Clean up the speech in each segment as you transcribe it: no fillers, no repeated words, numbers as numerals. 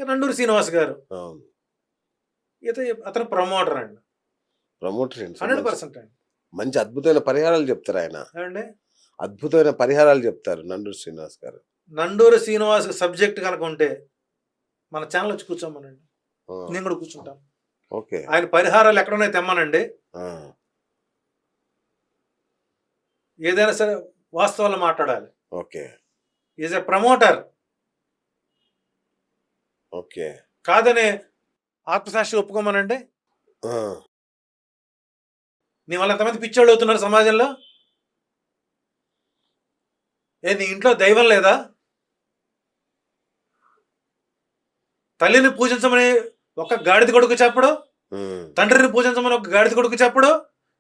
నండూరి శ్రీనివాస్ గారు. అవును. ఈత అతను ప్రమోటర్ అండి. ప్రమోటర్ ఏంటి? 100% అండి. మంచి అద్భుతమైన పరిహారాలు చెప్తారు ఆయన. ఏవండి? అద్భుతమైన పరిహారాలు చెప్తారు నండూరి శ్రీనివాస్ గారు. నండూరి శ్రీనివాస్ సబ్జెక్ట్ కనుక ఉంటే మన ఛానల్ వచ్చి కూర్చోమనండి. ఆ! నేను కూడా కూర్చుంటాను. ఓకే. ఆయన పరిహారాలు ఎక్కడున్నాయి తెమ్మనండి. ఆ! ఏదైనా సరే వాస్తవాలు మాట్లాడాలి. Okay. Is a promoter. Okay. కాదని ఆత్మసాక్షి ఒప్పుకోమనండి. ఆ! నీ వల్ల ఎంతమంది పిచ్చోళ్ళు అవుతున్నారు సమాజంలో? నీ ఇంట్లో దైవం లేదా? తల్లిని పూజించమని ఒక గాడిద కొడుకు చెప్పడు, తండ్రిని పూజించమని ఒక గాడిద కొడుకు చెప్పడు.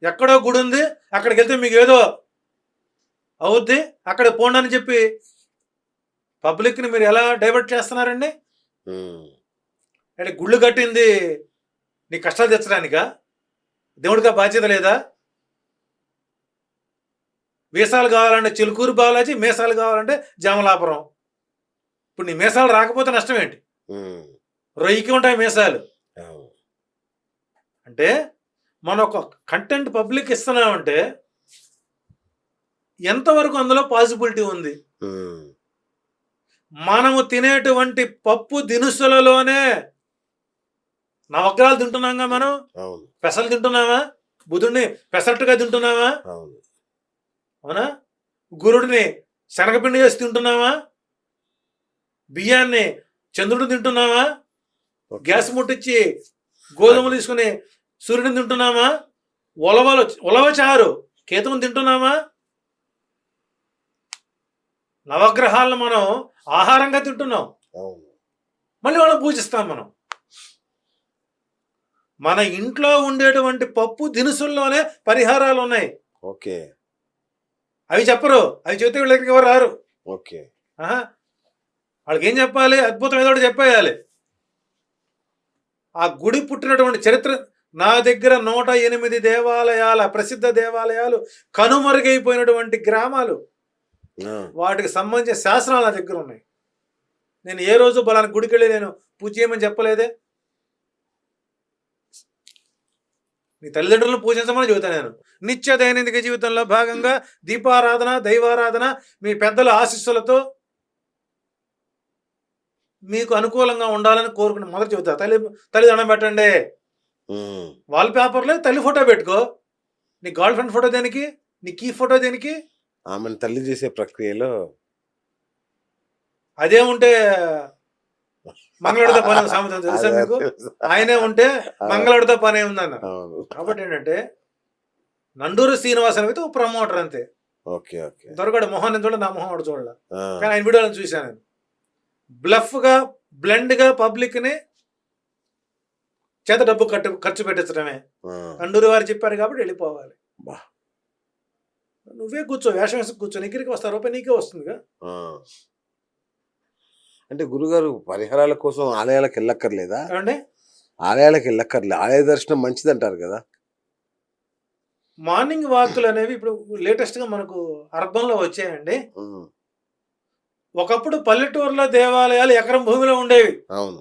ఎక్కడో గుడి ఉంది, అక్కడికి వెళ్తే మీకు ఏదో అవుద్ది, అక్కడ పోండి అని చెప్పి పబ్లిక్ని మీరు ఎలా డైవర్ట్ చేస్తున్నారండి? అంటే గుళ్ళు కట్టింది నీ కష్టాలు తెచ్చడానికా? దేవుడిగా బాధ్యత లేదా? వీసాలు కావాలంటే చిలుకూరు బాలాజీ, మీసాలు కావాలంటే జామలాపురం. ఇప్పుడు నీ మీసాలు రాకపోతే నష్టం ఏంటి? రొయ్యికి ఉంటాయి మీసాలు. అంటే మనం ఒక కంటెంట్ పబ్లిక్ ఇస్తున్నామంటే ఎంతవరకు అందులో పాసిబిలిటీ ఉంది? మనము తినేటువంటి పప్పు దినుసులలోనే నవగ్రహాలు తింటున్నాంగా మనం. పెసలు తింటున్నామా? బుధుడిని పెసరట్టుగా తింటున్నామా? అవునా? గురుడిని శనగపిండి చేసి తింటున్నామా? బియ్యాన్ని చంద్రుడు తింటున్నామా? గ్యాస్ ముట్టించి గోధుమలు తీసుకుని సూర్యుడిని తింటున్నామా? ఉలవ చారు కేతువుని తింటున్నామా? నవగ్రహాలను మనం ఆహారంగా తింటున్నాం. మళ్ళీ వాళ్ళని పూజిస్తాం మనం. మన ఇంట్లో ఉండేటువంటి పప్పు దినుసుల్లోనే పరిహారాలు ఉన్నాయి. ఓకే. అవి చెప్పరు. అవి చెబితే వీళ్ళ దగ్గరికి ఎవరు రారు. ఓకే. వాళ్ళకి ఏం చెప్పాలి? అద్భుతం ఏదో చెప్పేయాలి. ఆ గుడి పుట్టినటువంటి చరిత్ర నా దగ్గర 108 దేవాలయాల ప్రసిద్ధ దేవాలయాలు కనుమరుగైపోయినటువంటి గ్రామాలు, వాటికి సంబంధించిన శాసనాలు నా దగ్గర ఉన్నాయి. నేను ఏ రోజు బలానికి గుడికి వెళ్ళి నేను పూజ చేయమని చెప్పలేదే. నీ తల్లిదండ్రులను పూజించమని చెబుతాను నేను. నిత్య దైనందిక జీవితంలో భాగంగా దీపారాధన, దైవారాధన, మీ పెద్దల ఆశీస్సులతో మీకు అనుకూలంగా ఉండాలని కోరుకుని మొదలు చెబుతా. తల్లి దండం పెట్టండి. వాల్ పేపర్లో తల్లి ఫోటో పెట్టుకో. నీ గర్ల్ ఫ్రెండ్ ఫోటో దేనికి? నీ కీ ఫోటో దేనికి? ఆమెను తల్లి చేసే ప్రక్రియలో అదే ఉంటే మంగళుడితో పని సామెత తెలుసా మీకు? ఆయనే ఉంటే మంగళుడితో పని ఉందన్న. కాబట్టి ఏంటంటే నండూరి శ్రీనివాసన్ అయితే ఒక ప్రమోటర్ అంతే. ఓకే. ఓకే. దొరకడు మొహం నేను చూడ, నా మొహం వాడు చూడాల. కానీ ఆయన వీడియోలను చూశాను నేను. బ్లఫ్గా బ్లెండ్గా పబ్లిక్ని చేత డబ్బు ఖర్చు పెట్టించడమే. నండూరి వారు చెప్పారు కాబట్టి వెళ్ళిపోవాలి. నువ్వే కూర్చో, వేషం వేసి కూర్చో, నీకు వస్తా రూపాయి నీకే వస్తుందిగా. అంటే గురుగారు పరిహారాల కోసం ఆలయాలకు వెళ్ళక్కర్లేదా? ఏమండి? ఆలయాలకు వెళ్ళక్కర్లేదు, ఆలయ దర్శనం మంచిది అంటారు కదా. మార్నింగ్ వాకులు అనేవి ఇప్పుడు లేటెస్ట్గా మనకు అర్బంలో వచ్చాయండి. ఒకప్పుడు పల్లెటూరులో దేవాలయాలు ఎకరం భూమిలో ఉండేవి. అవును.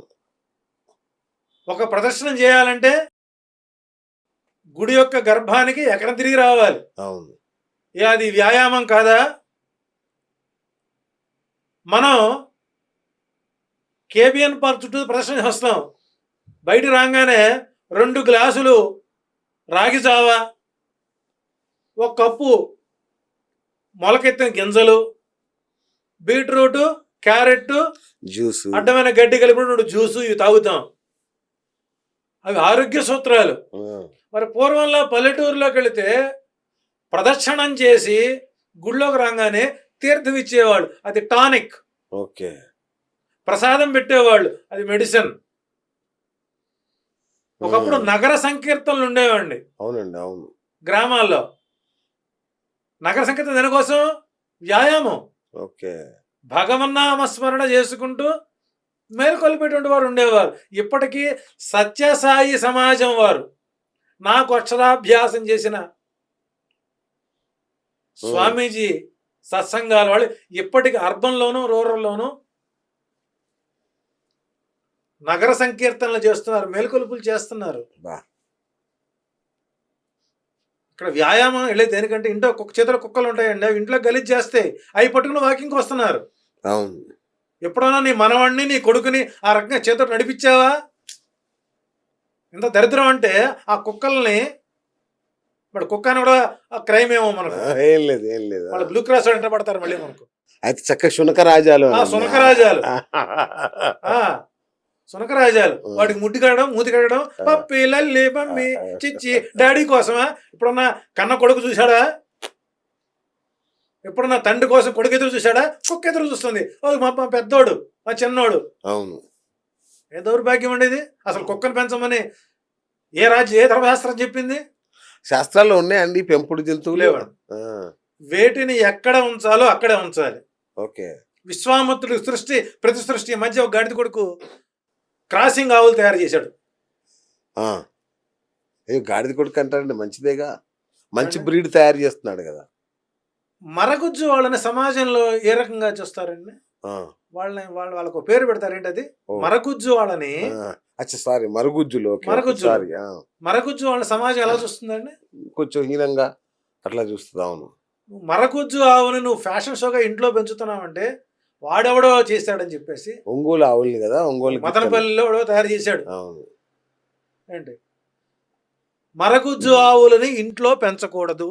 ఒక ప్రదర్శనం చేయాలంటే గుడి యొక్క గర్భానికి ఎకరం తిరిగి రావాలి. అవును. అది వ్యాయామం కాదా? మనం కేబిఎన్ పార్క్ చుట్టూ ప్రదర్శన చేస్తాం. బయట రాగానే 2 గ్లాసులు రాగి జావా, 1 కప్పు మొలకెత్తిన గింజలు, బీట్రూట్, క్యారెట్ జ్యూస్, అడ్డమైన గడ్డి కలిపినటువంటి జ్యూసు ఇవి తాగుతాం. అవి ఆరోగ్య సూత్రాలు. మరి పూర్వంలో పల్లెటూరులోకి వెళితే ప్రదక్షిణం చేసి గుళ్ళోకి రాగానే తీర్థం ఇచ్చేవాళ్ళు, అది టానిక్. ఓకే. ప్రసాదం పెట్టేవాళ్ళు, అది మెడిసిన్. ఒకప్పుడు నగర సంకీర్తనలు ఉండేవండి. అవునండి. అవును. గ్రామాల్లో నగర సంకీర్తన దానికోసం వ్యాయామం. ఓకే. భగవన్నామస్మరణ చేసుకుంటూ మేలుకొల్పేటువంటి వారు ఉండేవారు. ఇప్పటికీ సత్యసాయి సమాజం వారు, నాకు అక్షరాభ్యాసం చేసిన స్వామీజీ సత్సంగాల వాళ్ళు ఇప్పటికీ అర్బన్లోను రూరల్లోనూ నగర సంకీర్తనలు చేస్తున్నారు, మేలుకొలుపులు చేస్తున్నారు. బా. ఇక్కడ వ్యాయామం వెళ్ళేది దేనికంటే ఇంట్లో చేతిలో కుక్కలు ఉంటాయండి, అవి ఇంట్లో గలీజ్ చేస్తాయి, అవి పట్టుకుని వాకింగ్కి వస్తున్నారు. అవును. ఎప్పుడైనా నీ మనవాడిని నీ కొడుకుని ఆ రకంగా చేతితో నడిపించావా? ఇంత దరిద్రం అంటే ఆ కుక్కల్ని, ఇప్పుడు కుక్క అని కూడా క్రైమ్ ఏమో మనకు, ఏం లేదు ఏం లేదు. వాళ్ళు బ్లూ క్రాస్ వెంట పడతారు మళ్ళీ మనకు. అయితే చక్క శునకరాజాలు సునకరాజాలు, సునకరాజాలు. వాడికి ముడ్డి కడడం, మూతి కడడం, పప్పి లల్లి మమ్మీ చిచ్చి డాడీ కోసమా? ఇప్పుడున్న కన్న కొడుకు చూశాడా? ఎప్పుడన్నా తండ్రి కోసం కొడుకు ఎదురు చూశాడా? కుక్క ఎదురు చూస్తుంది. మా పెద్దోడు, మా చిన్నోడు. అవును. ఏ దౌర్భాగ్యం ఉండేది అసలు. కుక్కను పెంచమని ఏ ధర్మశాస్త్రం చెప్పింది? శాస్త్రాల్లో ఉన్నాయండి పెంపుడు జంతువులు. లేవండి. వేటిని ఎక్కడ ఉంచాలో అక్కడే ఉంచాలి. ఓకే. విశ్వామిత్రుడు ప్రతి సృష్టి మధ్య ఒక గాడిద కొడుకు క్రాసింగ్ ఆవులు తయారు చేశాడు. గాడిద కొడుకు అంటారండి, మంచిదేగా, మంచి బ్రీడ్ తయారు చేస్తున్నాడు కదా. మరగుజ్జు వాళ్ళని సమాజంలో ఏ రకంగా చూస్తారండి? వాళ్ళకు పేరు పెడతారు, ఏంటది? మరగుజ్జు వాళ్ళని. సారీ, మరుగుజ్జులు. మరగుజ్జు వాళ్ళ సమాజం ఎలా చూస్తుందండి? కొంచెం హీనంగా అట్లా చూస్తుంది. అవును. మరగుజ్జు ఆవుని నువ్వు ఫ్యాషన్ షోగా ఇంట్లో పెంచుతున్నావంటే వాడెవడో చేశాడని చెప్పేసి. ఒంగోలు ఆవుల్ని కదా, ఒంగోలు మదనపల్లిలో ఎవడో తయారు చేశాడు. అవును. ఏంటి? మరగుజ్జు ఆవులని ఇంట్లో పెంచకూడదు,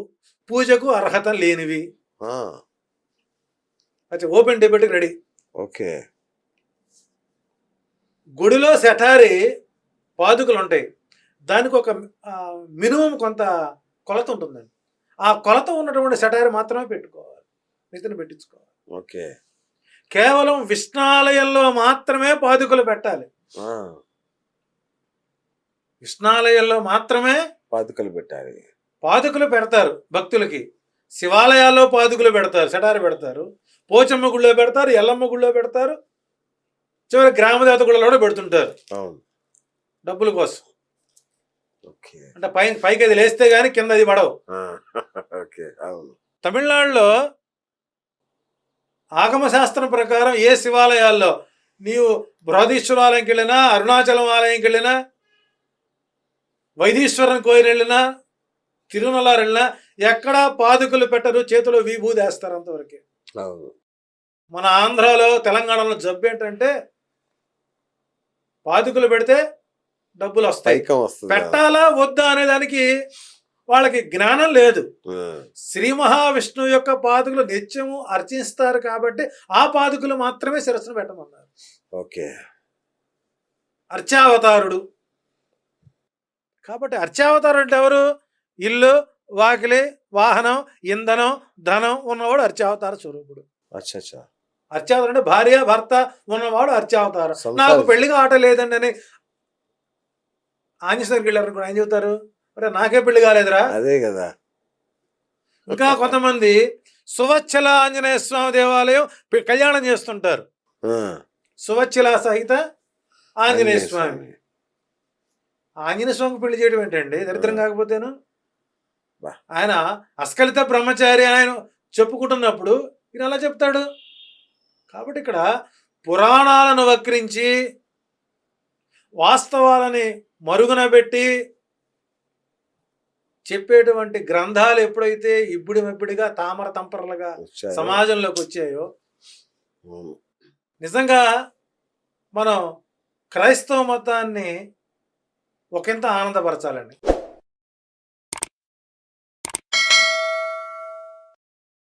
పూజకు అర్హత లేనివి. అయితే ఓపెన్ డిబేట్ రెడీ. ఓకే. గుడిలో సెటారి పాదుకలు ఉంటాయి, దానికి ఒక మినిమం కొంత కొలత ఉంటుందండి. ఆ కొలత ఉన్నటువంటి సెటారి మాత్రమే పెట్టుకోవాలి, మిగతా పెట్టించుకోవాలి. ఓకే. కేవలం విష్ణాలయంలో మాత్రమే పాదుకలు పెట్టాలి. విష్ణాలయంలో మాత్రమే పాదుకలు పెట్టాలి. పాదుకలు పెడతారు భక్తులకి. శివాలయాల్లో పాదుకలు పెడతారు, సెటారి పెడతారు, పోచమ్మ గుళ్ళో పెడతారు, ఎల్లమ్మ గుళ్ళో పెడతారు, చివరి గ్రామదేవత గుళ్ళలో కూడా పెడుతుంటారు డబ్బుల కోసం. అంటే పైకి అది లేస్తే గానీ కింద అది పడవు. తమిళనాడులో ఆగమ శాస్త్రం ప్రకారం ఏ శివాలయాల్లో నీవు బృహదీశ్వర ఆలయంకి వెళ్ళినా, అరుణాచలం ఆలయంకి వెళ్ళినా, వైదీశ్వరన్ కోయిల్ వెళ్ళినా, తిరుమల వెళ్ళినా ఎక్కడా పాదుకలు పెట్టరు, చేతిలో విభూది వేస్తారు అంతవరకే. మన ఆంధ్రాలో తెలంగాణలో జబ్బు ఏంటంటే పాదుకలు పెడితే డబ్బులు వస్తాయి, పెట్టాలా వద్దా అనే దానికి వాళ్ళకి జ్ఞానం లేదు. శ్రీ మహావిష్ణువు యొక్క పాదుకలు నిత్యము అర్చిస్తారు కాబట్టి ఆ పాదుకలు మాత్రమే శిరస్సును పెట్టమన్నారు. ఓకే. అర్చావతారుడు కాబట్టి అర్చావతారు అంటే ఎవరు? ఇల్లు, వాకిలి, వాహనం, ఇంధనం, ధనం ఉన్నవాడు అర్చావతార స్వరూపుడు. అర్చావతారం అంటే భార్య భర్త ఉన్నవాడు అర్చావతారం. నాకు పెళ్లిగా ఆట లేదండి అని ఆంజనేయుడికి వెళ్ళారు, ఆయన చెబుతారు, అరే నాకే పెళ్లి కాలేదురా. అదే కదా. ఇంకా కొంతమంది సువచ్చల ఆంజనేయ స్వామి దేవాలయం కళ్యాణం చేస్తుంటారు, సువచ్చల సహిత ఆంజనేయ స్వామి. ఆంజనేయ స్వామికి పెళ్లి చేయడం ఏంటండి దరిద్రం కాకపోతేను? ఆయన అస్కలిత బ్రహ్మచారి అని ఆయన చెప్పుకుంటున్నప్పుడు ఈయన అలా చెప్తాడు. కాబట్టి ఇక్కడ పురాణాలను వక్రించి వాస్తవాలని మరుగున పెట్టి చెప్పేటువంటి గ్రంథాలు ఎప్పుడైతే ఇబ్బడిమెబ్బడిగా తామర తంపరలుగా సమాజంలోకి వచ్చాయో, నిజంగా మనం క్రైస్తవ మతాన్ని ఒకంత ఆనందపరచాలండి.